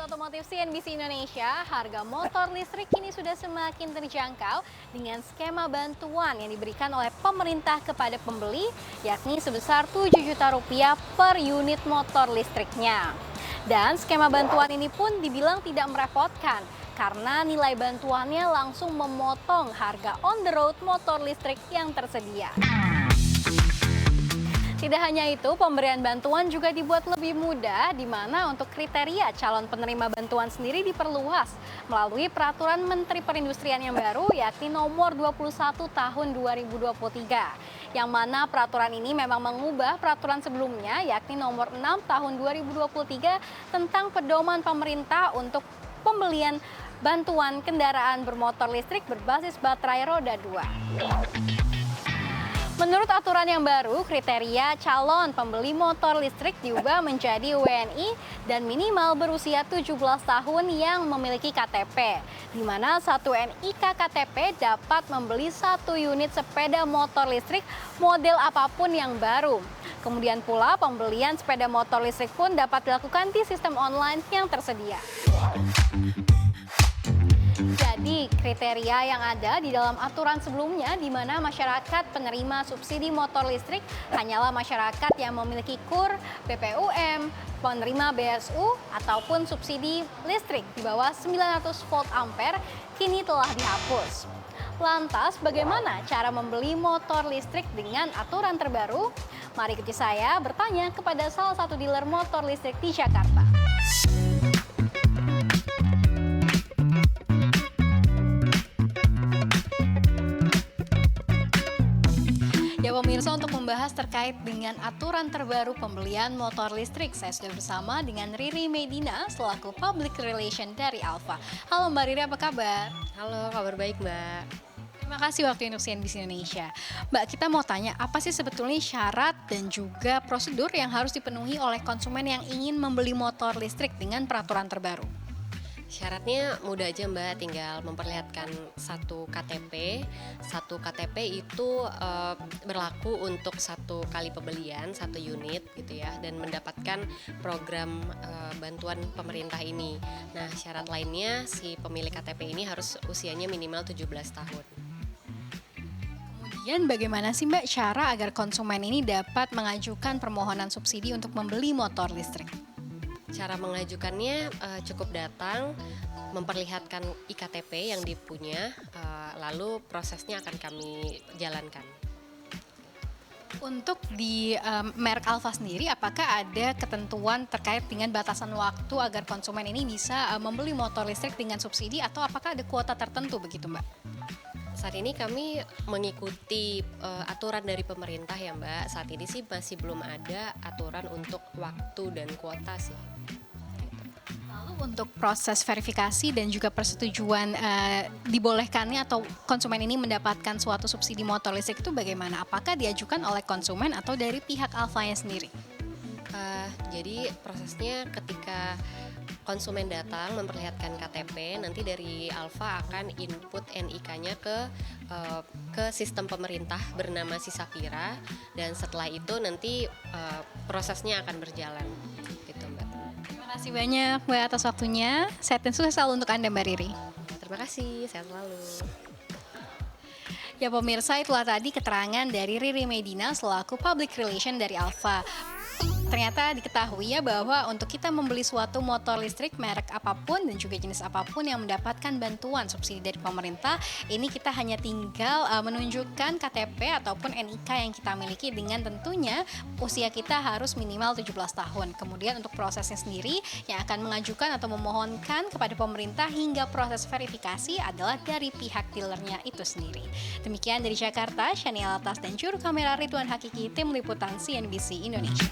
Otomotif CNBC Indonesia, harga motor listrik kini sudah semakin terjangkau dengan skema bantuan yang diberikan oleh pemerintah kepada pembeli, yakni sebesar Rp7 juta per unit motor listriknya. Dan skema bantuan ini pun dibilang tidak merepotkan, karena nilai bantuannya langsung memotong harga on the road motor listrik yang tersedia. Tidak hanya itu, pemberian bantuan juga dibuat lebih mudah, di mana untuk kriteria calon penerima bantuan sendiri diperluas melalui Peraturan Menteri Perindustrian yang baru, yakni nomor 21 tahun 2023. Yang mana peraturan ini memang mengubah peraturan sebelumnya, yakni nomor 6 tahun 2023 tentang pedoman pemerintah untuk pembelian bantuan kendaraan bermotor listrik berbasis baterai roda 2. Menurut aturan yang baru, kriteria calon pembeli motor listrik diubah menjadi WNI dan minimal berusia 17 tahun yang memiliki KTP, di mana satu NIK KTP dapat membeli satu unit sepeda motor listrik model apapun yang baru. Kemudian pula pembelian sepeda motor listrik pun dapat dilakukan di sistem online yang tersedia. Jadi, kriteria yang ada di dalam aturan sebelumnya di mana masyarakat penerima subsidi motor listrik hanyalah masyarakat yang memiliki KUR, BPUM, penerima BSU, ataupun subsidi listrik di bawah 900 volt ampere kini telah dihapus. Lantas, bagaimana cara membeli motor listrik dengan aturan terbaru? Mari ikuti saya bertanya kepada salah satu dealer motor listrik di Jakarta. Ya pemirsa, untuk membahas terkait dengan aturan terbaru pembelian motor listrik, saya sudah bersama dengan Riri Medina selaku Public Relation dari Alfa. Halo Mbak Riri, apa kabar? Halo, kabar baik Mbak. Terima kasih waktu untuk CNBC Indonesia. Mbak, kita mau tanya apa sih sebetulnya syarat dan juga prosedur yang harus dipenuhi oleh konsumen yang ingin membeli motor listrik dengan peraturan terbaru? Syaratnya mudah aja Mbak, tinggal memperlihatkan satu KTP. Satu KTP itu berlaku untuk satu kali pembelian, satu unit gitu ya, dan mendapatkan program bantuan pemerintah ini. Nah, syarat lainnya si pemilik KTP ini harus usianya minimal 17 tahun. Kemudian bagaimana sih Mbak cara agar konsumen ini dapat mengajukan permohonan subsidi untuk membeli motor listrik? Cara mengajukannya cukup datang, memperlihatkan iktp yang dipunya, lalu prosesnya akan kami jalankan. Untuk di merek Alfa sendiri, apakah ada ketentuan terkait dengan batasan waktu agar konsumen ini bisa membeli motor listrik dengan subsidi, atau apakah ada kuota tertentu begitu Mbak? Saat ini kami mengikuti aturan dari pemerintah ya Mbak. Saat ini sih masih belum ada aturan untuk waktu dan kuota sih. Lalu untuk proses verifikasi dan juga persetujuan dibolehkannya atau konsumen ini mendapatkan suatu subsidi motor listrik itu bagaimana? Apakah diajukan oleh konsumen atau dari pihak Alfanya sendiri? Jadi prosesnya ketika konsumen datang memperlihatkan KTP, nanti dari Alfa akan input NIK-nya ke sistem pemerintah bernama Sisapira, dan setelah itu nanti prosesnya akan berjalan gitu Mbak. Terima kasih banyak Mbak atas waktunya. Sehat dan sukses selalu untuk Anda Mbak Riri. Terima kasih, sehat selalu. Ya pemirsa, itulah tadi keterangan dari Riri Medina selaku Public Relation dari Alfa. Ternyata diketahui ya bahwa untuk kita membeli suatu motor listrik merek apapun dan juga jenis apapun yang mendapatkan bantuan subsidi dari pemerintah, ini kita hanya tinggal menunjukkan KTP ataupun NIK yang kita miliki, dengan tentunya usia kita harus minimal 17 tahun. Kemudian untuk prosesnya sendiri yang akan mengajukan atau memohonkan kepada pemerintah hingga proses verifikasi adalah dari pihak dealernya itu sendiri. Demikian dari Jakarta, Shani Alatas dan juru kamera Ridwan Hakiki, tim liputan CNBC Indonesia.